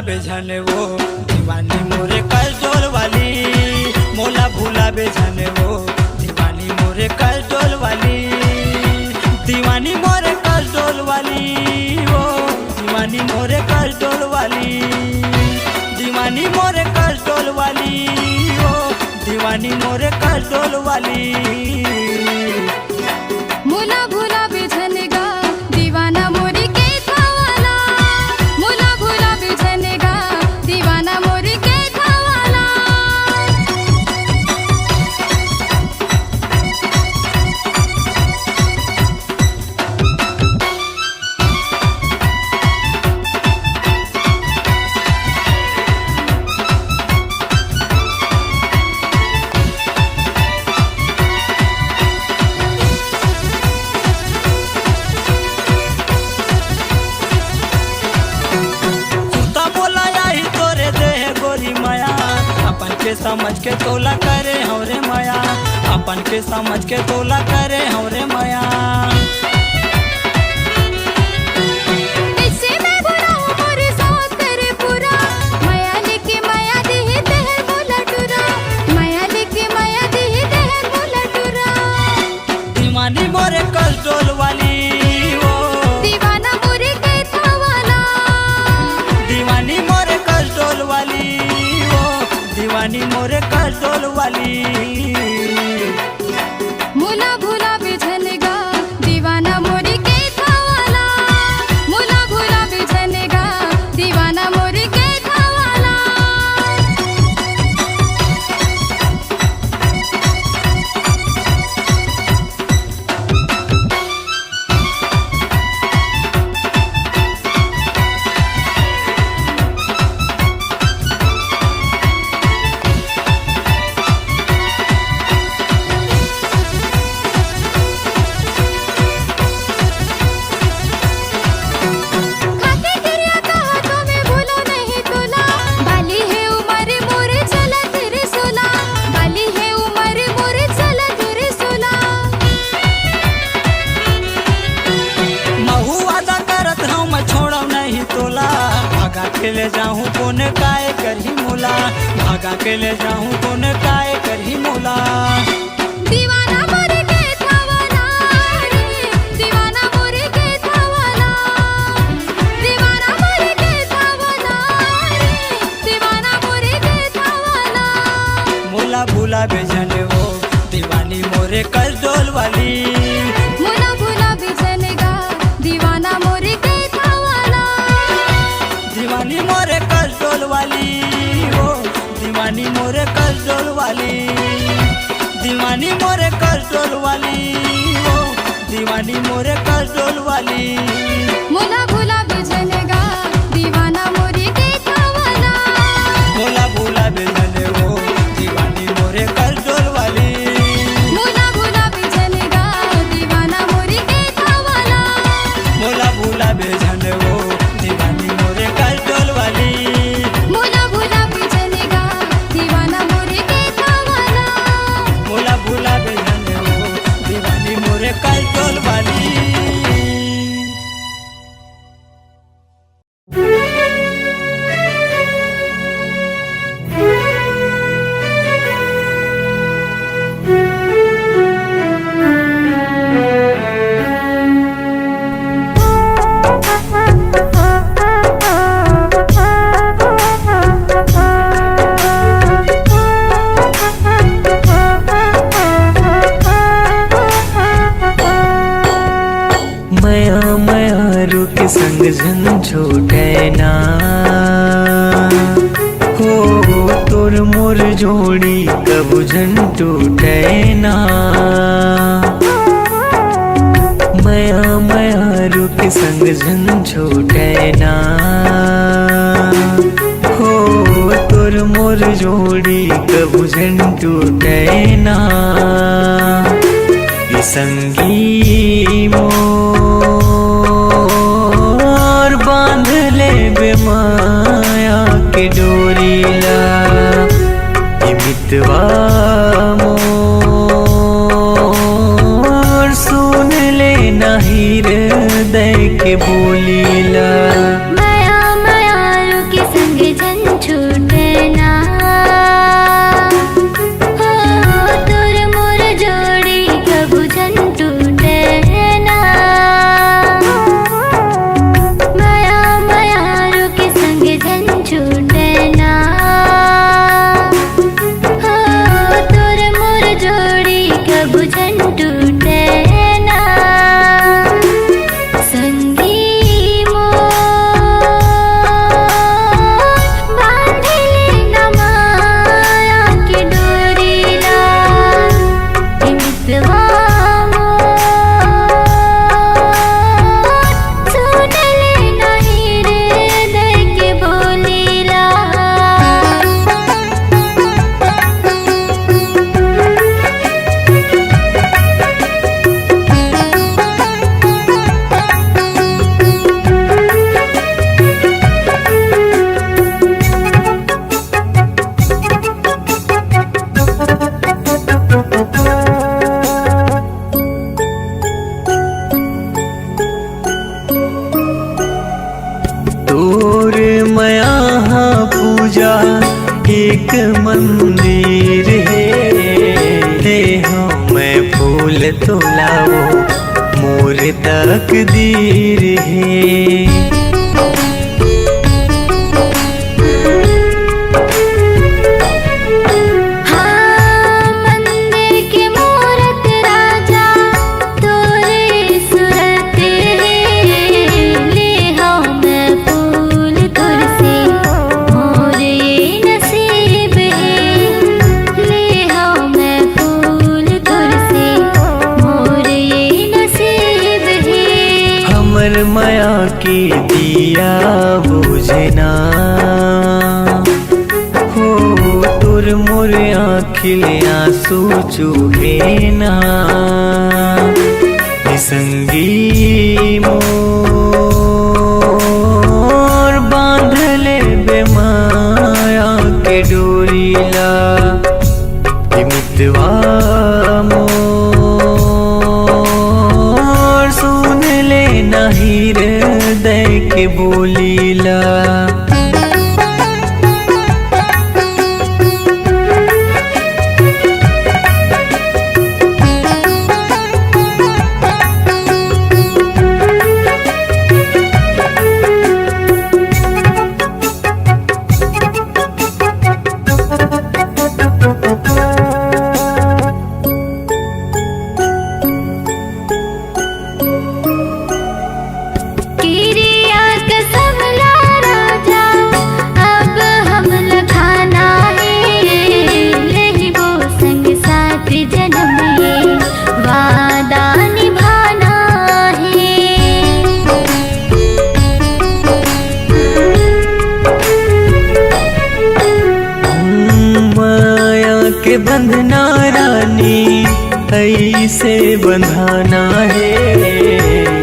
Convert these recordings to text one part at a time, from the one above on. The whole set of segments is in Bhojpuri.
बेझन वो दीवानी मोरे कलडोल वाली, मोला भूला बेझन वो दीवानी मोरे कलडोल वाली, दीवानी मोरे कलडोल वाली, वो दीवानी मोरे कलडोल वाली, दीवानी मोरे कलडोल वाली, वो दीवानी मोरे कलडोल वाली। मोला भूला बेझनेगा दीवाना मोरी के थावाला, मोला भूला बेझनेगा दीवाना मोरी के थावाला। समझ के तोला करे हमरे माया, अपन के समझ के तोला करे हमरे माया। ऐसे मैं बुरा हूँ मोरे साथ तेरे पूरा, माया लेके माया देहे तेहर मोला टूरा, माया लेके माया देहे तेहर मोला टूरा। दीवानी मोरे कलडोल वाली, वो दीवाना मोरे के थावाला, दीवानी मोरे कलडोल वाली, वो दीवानी मोरे कलडोल वाली। मोला भूला बेझनेगा दीवाना मोरी के थावाला, मोला भूला बेझनेगा दीवाना मोरी के थावाला। खाके गिरिया कहा तो मैं भूलो नहीं तोला, बाली है उमर मोरे चला तेरे सोला, बाली है उमर मोरे चला तेरे सोला। महू वादा करत हूँ मैं छोड़ो नहीं तोला, भागा के ले जाऊँ कोने काय करही मोला, भागा के ले जाऊँ कोने काय करही मोला। दीवाना मोरे के थावाला रे, दीवाना मोरे के थावाला, दीवाना मोरे के थावाला रे, दीवाना मोरे के थावाला। मोला भूला बेझन वो दीवानी मोरे कलडोल वाली, मोला भूला बेझनेगा दीवाना मोरे के थावाला, दीवानी मोरे कलडोल वाली, वो दीवानी मोरे कलडोल वाली, दीवानी मोरे कलडोल वाली, वो दीवानी मोरे कलडोल वाली। मोला भूला बेझनेगा दीवाना मोरे के थावाला, मोला भूला बेझन वो दीवानी मोरे कलडोल वाली, मोला भूला बेझनेगा दीवाना मोरे के थावाला। मोला भूला बेझन वो दीवानी मोरे कलडोल वाली, मोला भूला बेझनेगा दीवाना मोरे के थावाला, मोला भूला बेझन वो दीवानी मोरे कलडोल वाली। मया मया रुक संग झन छोटे ना, हो तोर मोर जोड़ी कबू झन टूटे ना। मया मया रुक संग झन छोटे ना, हो तोर मोर जोड़ी कबू झन टूटे ना। ये संगी मोर बांध ले बेमाया के डोरीला, ये मितवा मोर सुन ले नहीं हृदय के बोलीला। माया माया रुके संग एक मंदिर है, दे हो मैं फूल तुलाओ मोर तकदीर है। माया की दिया बुझना हो, तुर मोर आँखिल आंसू चूहे ना, संगी मोर बांधले बेमाया के डोरीला, मितवा मोर सुन ले नहीं हृदय के बोलीला। बंधना रानी ऐसे बंधाना है,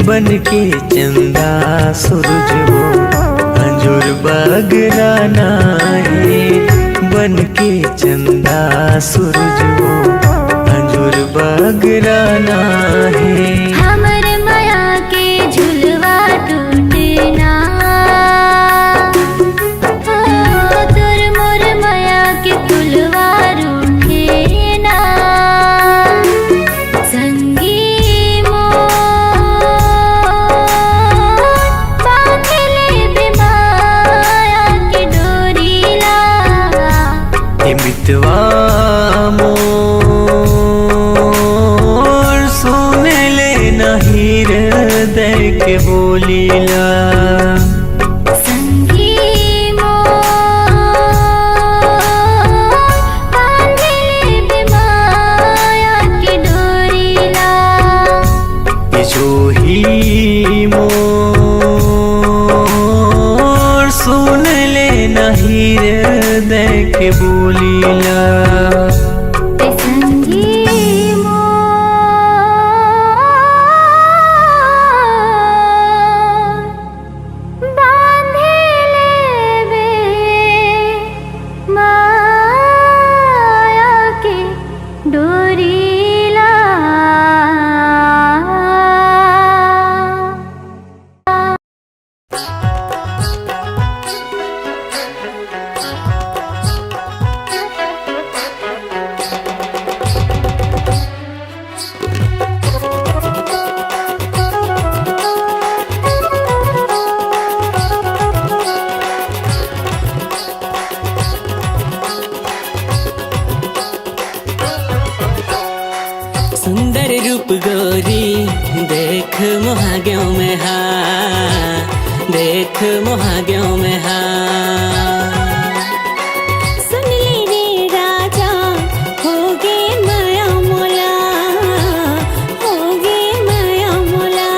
बन के चंदा सूरज वो अंजुर बगराना है, बन के चंदा सूरज वो अंजुर बगराना है। हमर माया के झुलवा टूटना, तोर मोर माया के फुलवा मितवा मोर सुन ले नहीं हृदय के बोलीला। संगी मोर बांधले बेमाया के डोरीला, जो ही मोर सुन ले नहीं हृदय के बोलीला। सुंदर रूप गोरी देख मोहाग्यों में हा, देख मोहाग्यों में हा। सुन ले रे राजा होगे माया मोला, होगे माया मोला।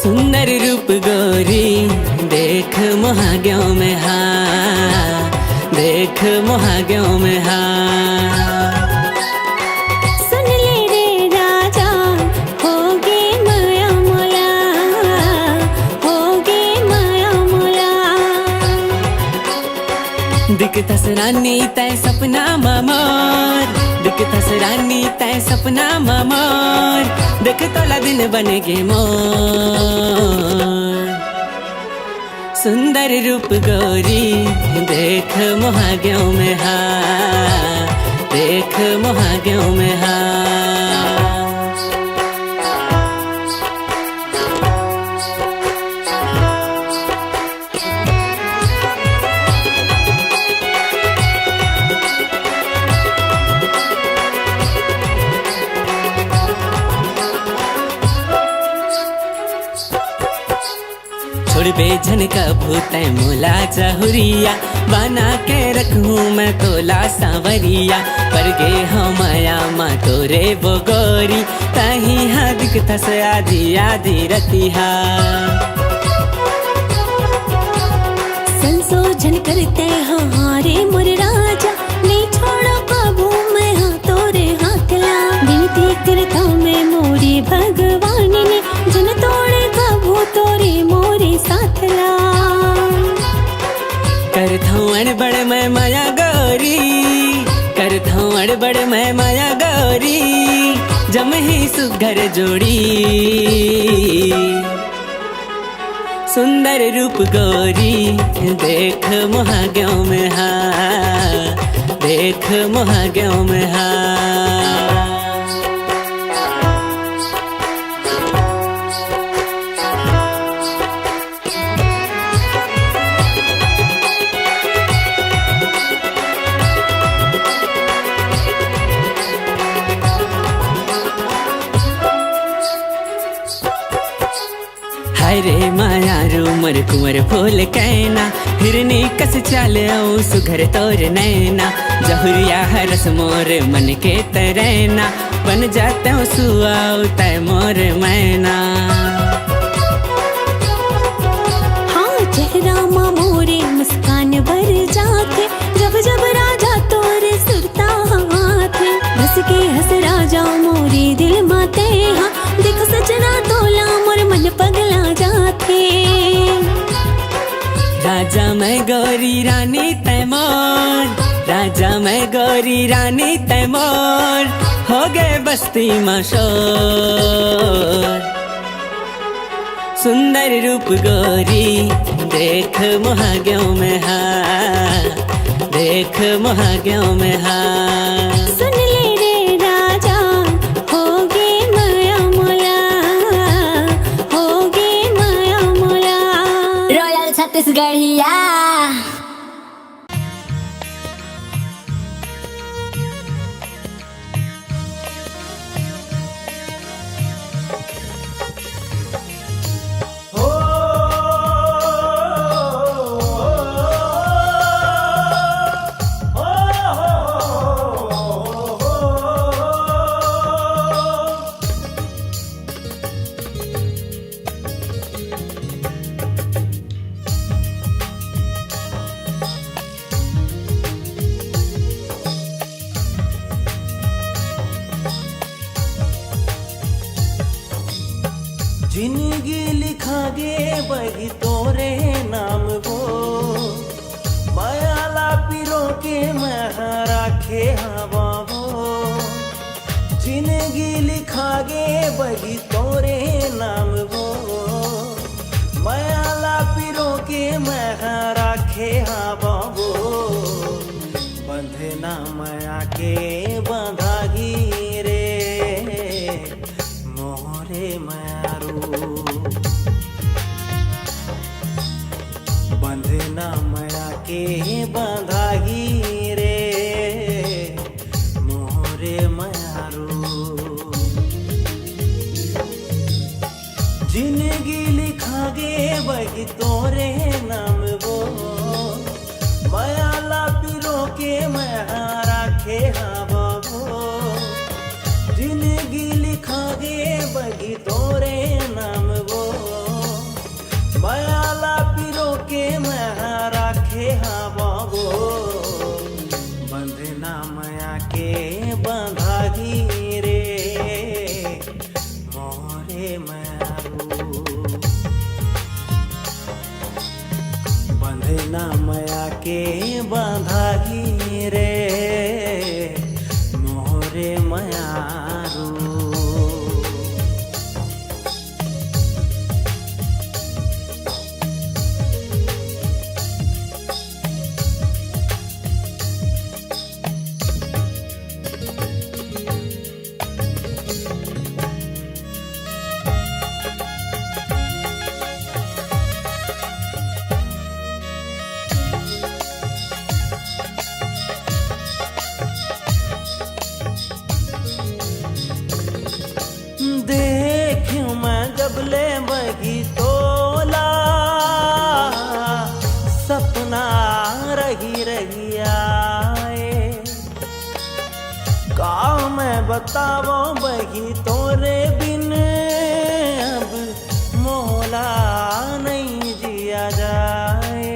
सुंदर रूप गोरी देख मोहाग्यों में हा, देख मोहाग्यों में हा। दिखतस रानी तय सपना ममोर, दिखतस रानी तय सपना ममोर, देख तोला दिन बनेगे मोर। सुंदर रूप गोरी देख मोहाग्यों में हा, देख मोहाग्यों में हा। छोड़बे झन का भूत मोला जहुरिया, बना के रखूं मैं तोला सांवरिया। पर गे हम माया माँ तोरे बोगोरी, तही हा दिखता से आधी आधी रतिहा। संशोधन करते हारे मोर राजा, नहीं छोड़ो काबू में हाँ तोरे हाथ ला। विनती करता मैं मोरी भगवान ने, जन तोड़े काबू तोरे मोरे साथ ला। करथौं अड़बड़ मैं माया गौरी, करथौं अड़बड़ मैं माया गौरी। जम ही सुघर जोड़ी सुंदर रूप गोरी देख मोहाग्यों में हा, देख मोहाग्यों में हा। रे माया रूमर कुंवर फूल कहना, हिरनी कस चाल सुघर तोर नैना। जहुरिया हरस मोर मन के तरैना, बन जाते हो सुआओ तय मोर मैना। हाँ चेहरा माँ मोरे मुस्कान भर जाते, जब जब राजा तोरे सुरता हाथ। बस के हंस राजा मोरे दिल माते हाँ, देखो सजना तोला मोर मन पगला जाते। राजा मैं गौरी रानी तैमूर, राजा मैं गौरी रानी तैमूर। हो गए बस्ती मशोर सुंदर रूप गोरी देख मोहाग्यों में हा, देख मोहाग्यों में हा। सुन ले रे राजा होगे माया मोला, होगे माया मोला। रॉयल छत्तीसगढ़िया। जिंदगी लिखागे बही तोरे नाम वो, मायाला पिरो के मैं राखे हवा वो। जिंदगी लिखागे बही तोरे नाम वो, मायाला पिरो के मैं राखे हवा वो। बंधना माया के बंधागी रे मोरे मारू। बंधना माया के बंधागी रे मोरे मारू। जिंदगी लिखागे बही तोरे नाम वो, मायाला पिरो के मैं राखे हवा वो। जिंदगी लिखागे बही तोरे नाम वो, मायाला पिरो के मैं राखे हवा वो। बंधना माया के बंधागी रे मोरे मारू। बंधना माया के बंधागी रे मोरे मारू। रही रही आए। का मैं बतावो बही तोरे बिन अब मोला नहीं जिया जाए।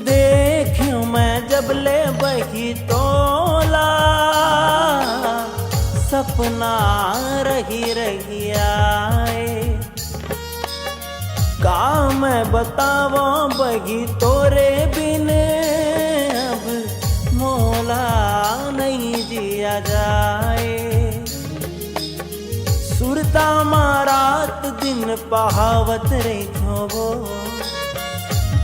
देखियो मैं जब ले बही तोला सपना रही रही आए। का मैं बतावो बही तोरे बिन अब मोला नहीं जिया जाए। सुरता मारात दिन पहावत रे थोबो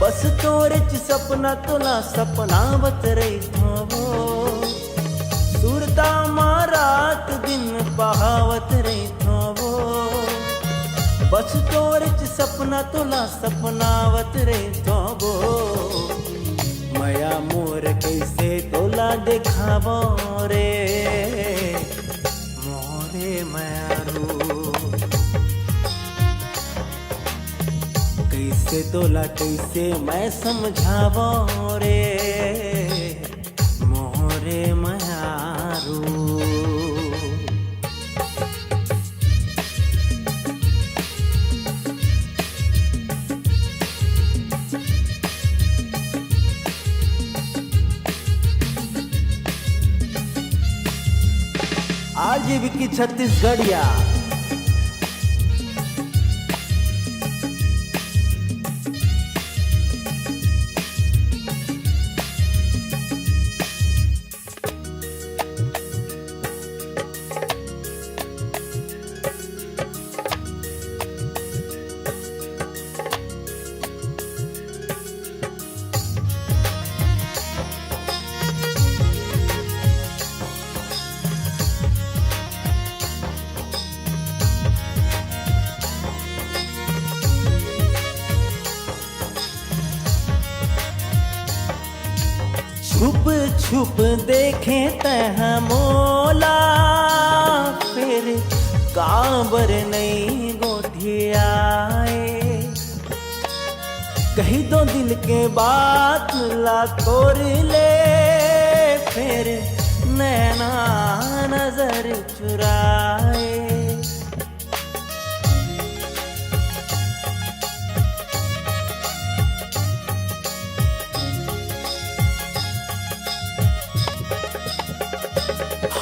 बस तोरे च सपना तोला सपनावत रही थोबो। सुरता मारात दिन पहावत रही थोबो बस तोरे च सपना तोला सपनावत रही थोबो। मया मोर कैसे तोला देखावो रे मोरे मारू। कैसे तोला कैसे मैं समझावो रे मोरे मारू। आजीविकी छत्तीसगढ़िया छुप छुप देखे तह मोला फिर काबर नहीं गोठियाए। कही दो दिल के बात ला तोड़ ले फिर नैना नजर चुराए।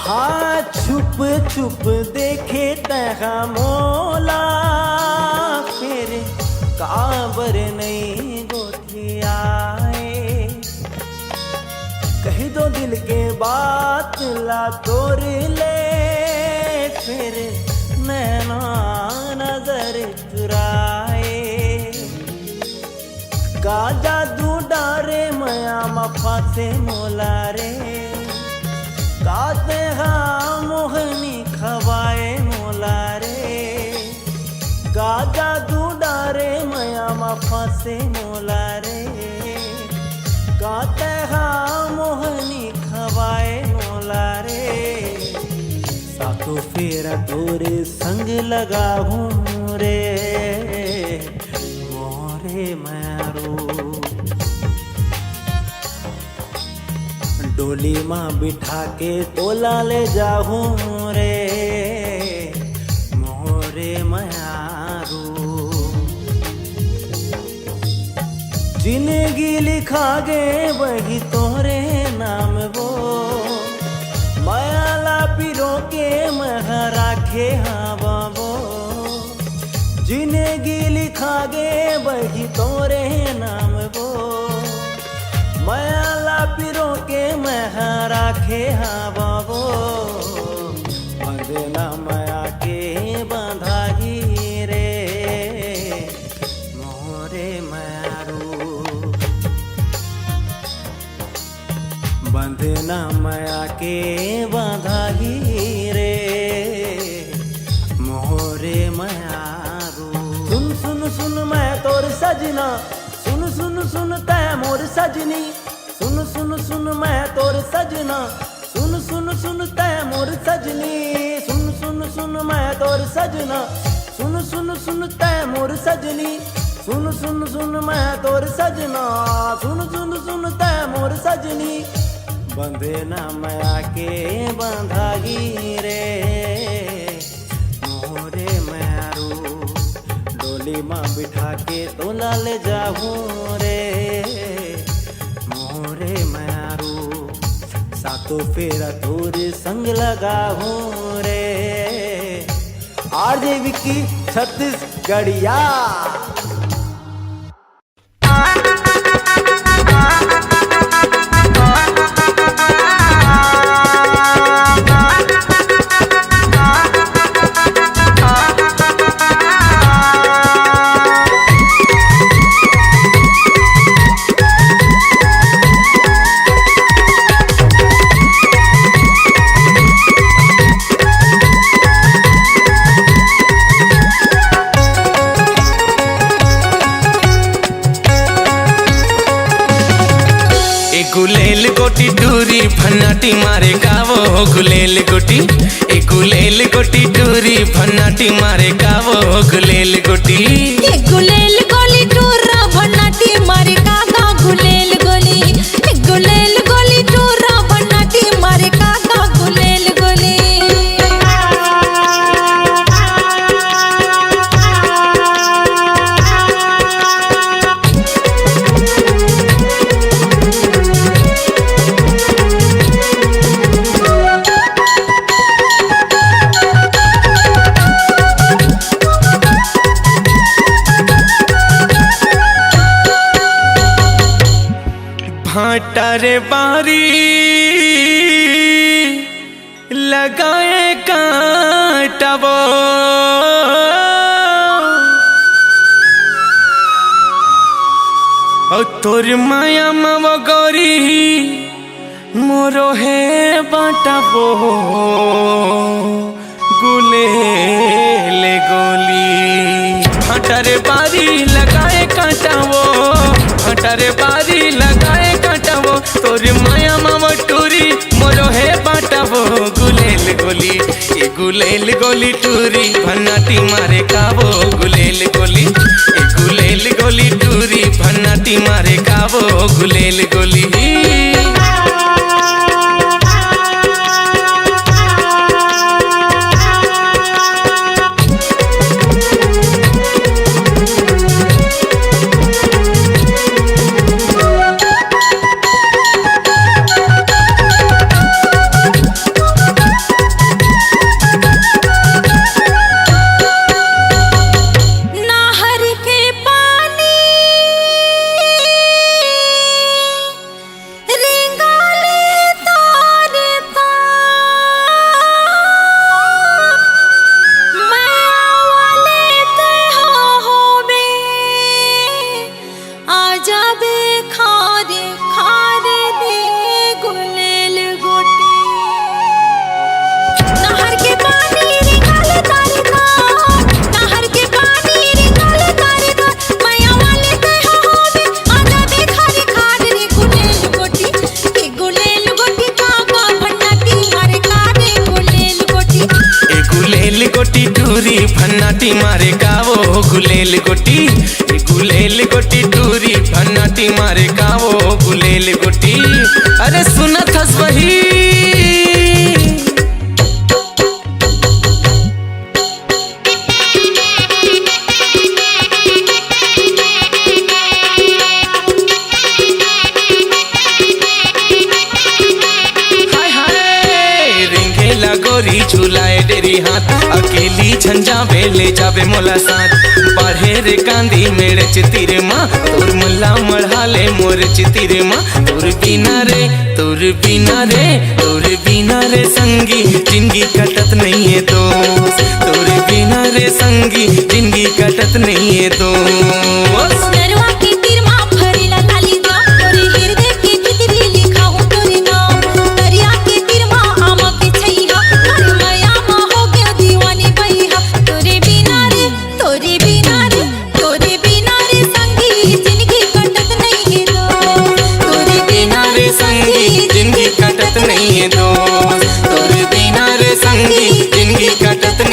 हाँ छुप छुप देखे तह मोला फिर काबर नहीं गोठियाए। कही दो दिल के बात ला तोड़ ले फिर नैना नजर चुराए। का जादू डारे मया मफा से मोला रे। काते हाँ मोहनी खवाए मोला रे। का जादू डारे मया मफा से मोला रे। काते हाँ मोहनी खवाए मोला रे। सातो फेरा तोरे संग लगा हूँ रे मोरे मारू। डोली माँ बिठा के तोला ले जाऊं रे मोरे मारू। जिंदगी लिखा गे वही तोरे नाम वो। मायाला पिरो के मह राखे हाँ बाबो। जिंदगी लिखा गे वही तोरे नाम वो। मायाला पिरो के मह राखे हाँ बाबो। बंधना माया के बांधाही रे मोरे मारू। बंधना माया के बांधाही रे मोरे मारू। सुन सुन सुन मैं तोर सजना। सुन सुन सुन तै मोर सजनी। सुन सुन सुन मैं तोर सजना। सुन सुन तै मोर सजनी, सुन सुन सुन मैं तोर सजना, सुन सुन सुन तै मोर सजनी, सुन सुन सुन मैं तोर सजना, सुन सुन सुन तै मोर सजनी। बंधे ना माया के बंधागी रे मोरे मैरू, डोली माँ बिठा के तोला ले जाऊं रे मोरे मैरू, सातों फेरा तोरे संग लगाऊं रे। आरजे विक्की छत्तीसगढ़िया। गुलेल गोटी टूरी फन्नाटी मारे गावो, गुलेल गोटी ए गुलेल गोटी टूरी फन्नाटी मारे गावो, गुलेल गोटी ये गुलेल गोली टूरा भन्नाटी मारे काका, गुलेल गोली ये गुलेल गोली टूरा भन्नाटी मारे काका, गुलेल गोली। भाटारे बारी लगाए कांटा वो, और तोर माया मावा गोरी मोरो है बाटा वो, गुलेल गोली। भाटारे बारी लगाए कांटा वो, भाटारे बारी लगाए कांटा वो, तोर माया मावा टूरी मोरो है बाटा वो, गुलेल गोली ये गुलेल गोली टूरी भन्नाटी मारे कावो, गुलेल गोली ये गुलेल गोली टूरी भन्नाटी मारे कावो, गुलेल गोली। नाहर के पानी रेंगाले तारे मैं वाले ते हो बे आजा बे खारे खारे दे गुलेल गोटी। नहर के पानी रेंगाले तारे नहर के पानी रेंगाले तारे माया वाले ते हो बे आजा बे खारे खारे रे गुलेल गोटी। के गुलेल गोटी काका भन्नाटी मारे कारे गुलेल गोटी। ए गुलेल गोटी टूरी भन्नाटी मारे गावो, गुलेल गोटी ए गुलेल गोटी टूरी भन्नाटी मारे गावो, गुलेल गोटी। अरे सुना थस वही गोरी झूलाए डेरी हाथ, अकेली झंझा ले जावे मोला साथ। बढ़े रे कांदी मेरे चितिरे माँ, तोर मुल्ला मढ़ाले मोर चितिरे माँ। तोर बिना रे तोर बिना रे तोर बिना रे संगी जिंदगी कटत नहीं है दोस्त, तोर बिना रे संगी जिंदगी कटत नहीं है दोस्त। नरवा की तीर माँ भरेला लाली जा, तोरे हृदय के भीतरी लिखा हो तोरे नाम। दरिया के तीर माँ आमा के छैया, तोरे माया माँ हो गया दीवानी बहिया। तोरे बिना रे तोरे बिना रे तोरे बिना रे संगी जिंदगी कटत नहीं है दोस्त, तोरे बिना रे संगी जिंदगी कटत नहीं है दोस्त।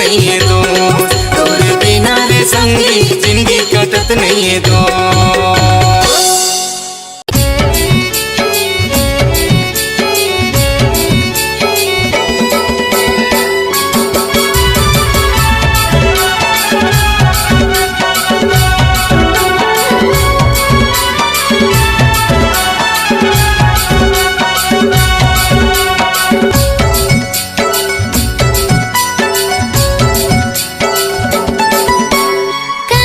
नहीं है दोस्त, तोरे बिना रे संगी जिंदगी कटत नहीं है दोस्त। का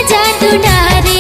जादू डारे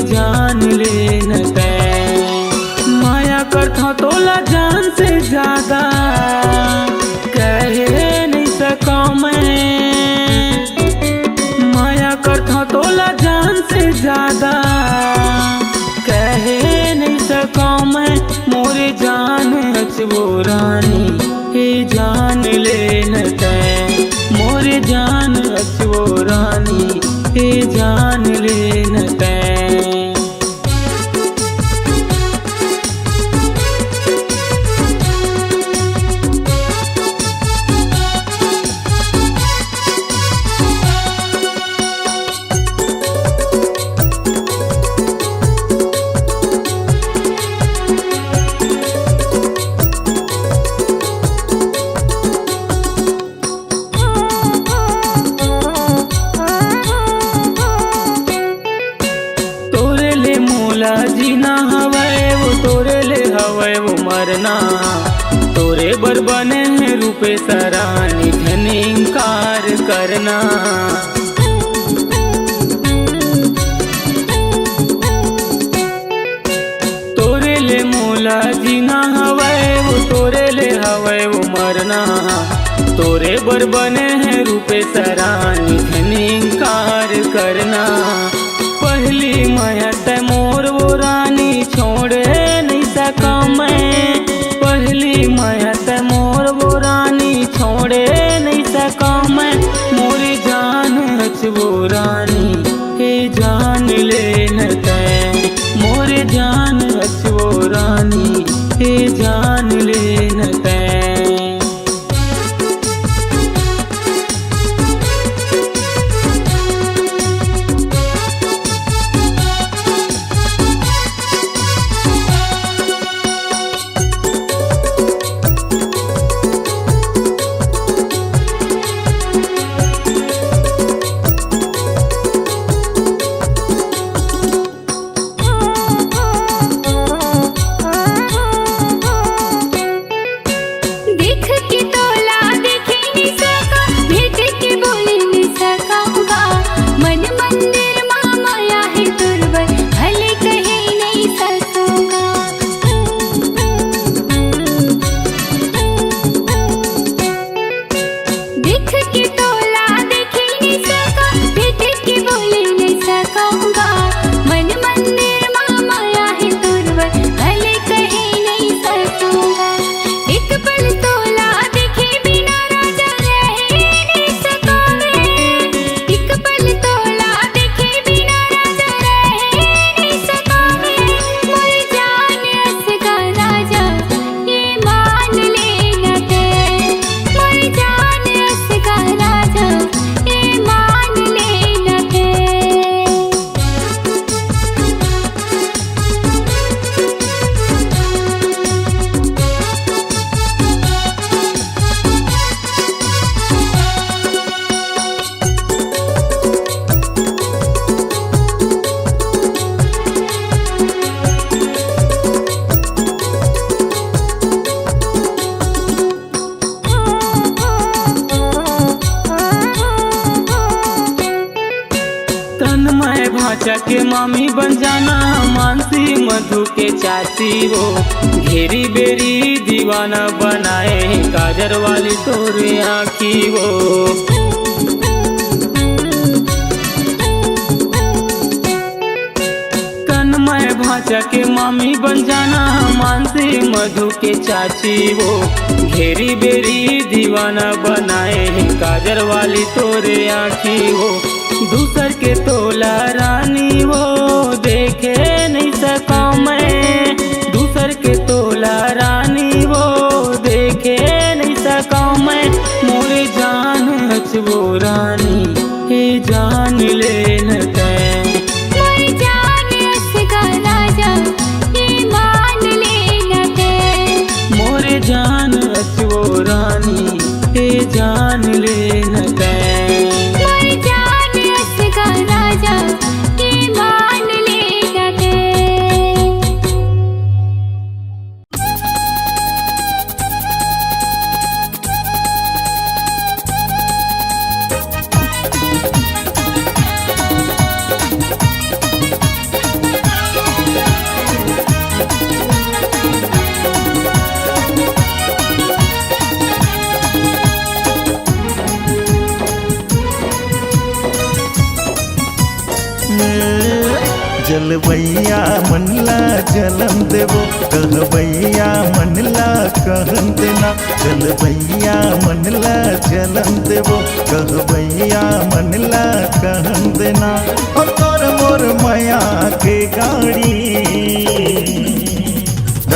जान ले न तै। माया करता तोला जान से ज्यादा कहे नहीं सका मैं। माया करता तोला जान से ज्यादा कहे नहीं सका मैं। मोरे जान अचबो रानी हे जान ले न तै। मोरे जान अचबो रानी हे जान ले न तै। जीना हवै वो तोरे ले हवै वो मरना। तोरे बर बने हैं रूपे सरानी धन इंकार करना। तोरे ले मोला जीना हवै वो तोरे ले हवै वो मरना। तोरे बर बने हैं रूपे सरानी धन इंकार करना। पहली माया तै मोर वो रानी छोड़े नहीं सका मैं। पहली माया तै मोर वो रानी छोड़े नहीं सका मैं। मोरी जान अचबो रानी हे जान ले न तै। मोरे जान अचबो रानी हे जान ले न तै। भाचा के मामी बन जाना। मानसी मधु के चाची वो घेरी बेरी दीवाना बनाए। काजर वाली तोरे आँखी वो कन्मय भाचा के मामी बन जाना। मानसी मधु के चाची वो घेरी बेरी दीवाना बनाए। काजर वाली तोरे आँखी वो दूसर के तोला रानी वो देखे नहीं सका मैं। दूसर के तोला रानी वो देखे नहीं सका मैं। मोरे जान अचबो रानी हे जान ले न तै। मोरे जान असगा राजा ये मान ले न तै। मोरे जान अचबो रानी हे जान ले न तै। राजा ये मान ले न तै। जलवैया मनला जलम देवो कहवैया मनला कहन देना जलवैया मनला जलम देवो कहवैया मनला कहन देना और तोर मोर माया के गाड़ी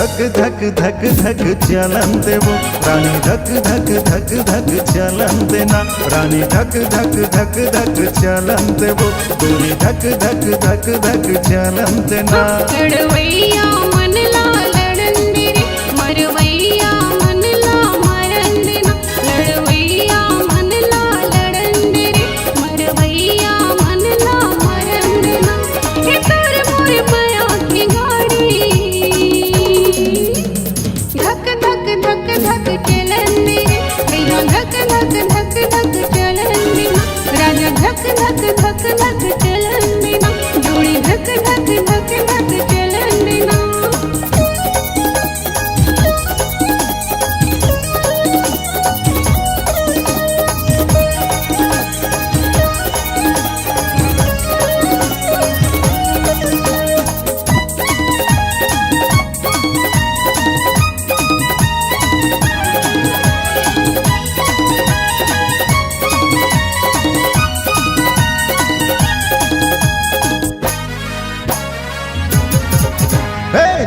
धक धक धक धक चलन देवो रानी धक धक धक धक चलन देना रानी धक धक धक धक चलन देवो गोरी धक धक धक धक चलन देना लड़वैया मनला लड़न दे रे मरवैया मनला मरन देना लड़वैया मनला लड़न दे रे मरवैया मनला मरन देना हे तोर मोर माया की गाड़ी धक धक धक धक चलन दे रे भैया धक धक धक धक चलन देना राजा धक धक धक धक चलन देना जोड़ी धक धक धक धक चलन देना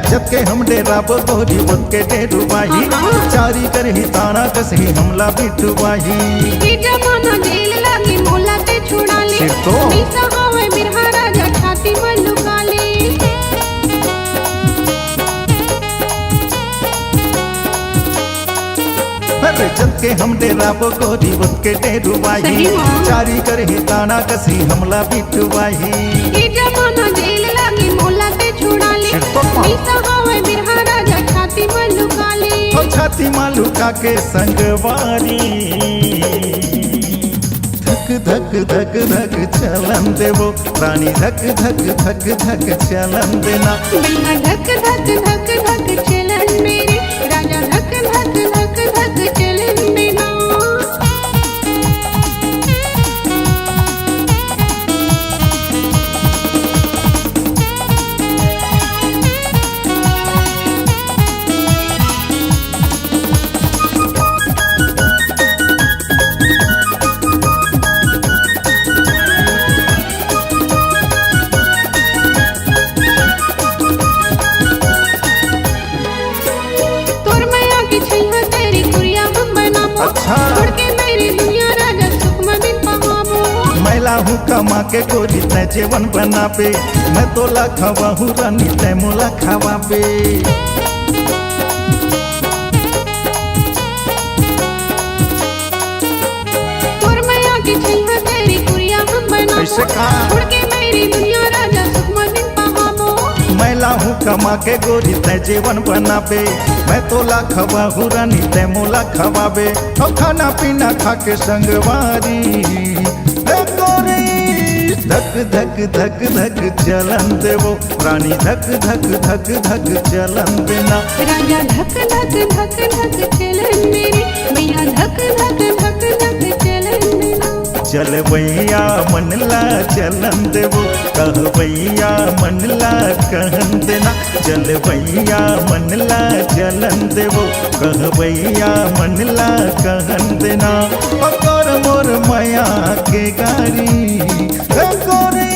जबके हम डेरा बोरी के डेरुबाही चारी कर ही ताना कसही हमला बिटुबाही ये जमाना जेल लागी मोला ते छुड़ा ले सिर तो। मिसा हवे बिरहा राजा छाती में लुका ले अरे जबके हम डेरा बोरी के डेरुबाही सही माँ। चारी कर ही ताना कसही हमला बिटुबाही ये जमाना जेल लागी मोला ते छुड़ा ले सिर तो। मिसा हवे बिरहा राजा छाती में लुका ले तो छाती मालू का के संगवारी धक धक धक धक चलन देवो रानी धक धक धक धक चलन देना भैया धक धक धक धक चलन मेरे राजा धक धक धक धक चलन देना तोर मैया की छैया तेरी गुड़िया हम बनाबो अच्छा। छोड़ के मेरी दुनिया राजा सुख में बिन पहाबो मैला हूँ कमा के गोरी तय जीवन बना पे मैं तो ला खावा हूँ रानी तय मोला खावा पे तोर मैया की छैया तेरी गुड़िया हम बनाबो कैसे कहा? छोड़ के मेरी दुनिया राजा सुख में बिन पहाबो मैला हूँ कमा के गोरी तय जीवन बना पे मैं तो ला खावा हूँ रानी तय मोला खावा बे और खाना पीना खा के संगवारी ए गोरी धक धक धक धक चलन देवो रानी धक धक धक धक चलन देना राजा धक धक धक धक चलन मेरे भैया धक धक धक धक चलन देना जलवैया मनला चलन देवो कहवैया मनला कहन देना जलवैया मनला चलन देवो कहवैया मनला कहन देना पकर मोर माया के गाड़ी हे गोरी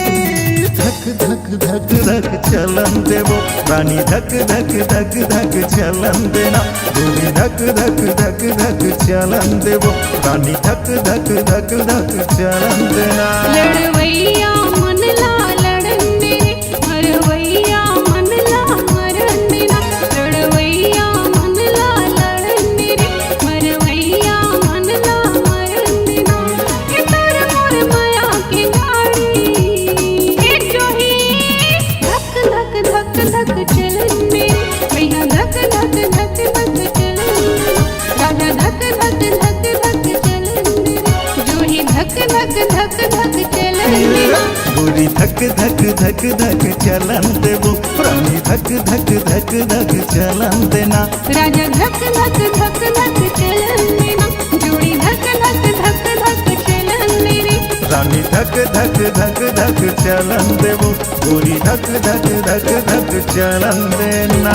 धक धक धक धक चलन देवो रानी धक धक धक धक चलन देना गोरी धक धक धक धक चलन देवो रानी धक धक धक धक चलन देना लड़वैया मनला लड़न दे रे मरवैया मनला मरन देना लड़वैया मनला लड़न दे रे मरवैया मनला मरन देना ये तोर मोर माया की गाड़ी हे जोही धक धक धक धक चलन दे रे भैया धक धक धक धक चलन देना राजा धक धक धक धक चलन दे रे जोही धक धक धक धक चलन देना गोरी धक धक धक धक चलन देवो रानी धक धक धक धक चलन देना राजा धक धक धक धक चलन देना जोड़ी धक धक धक धक चलन दे रे रानी धक धक धक धक चलन देवो गोरी धक धक धक धक चलन देना।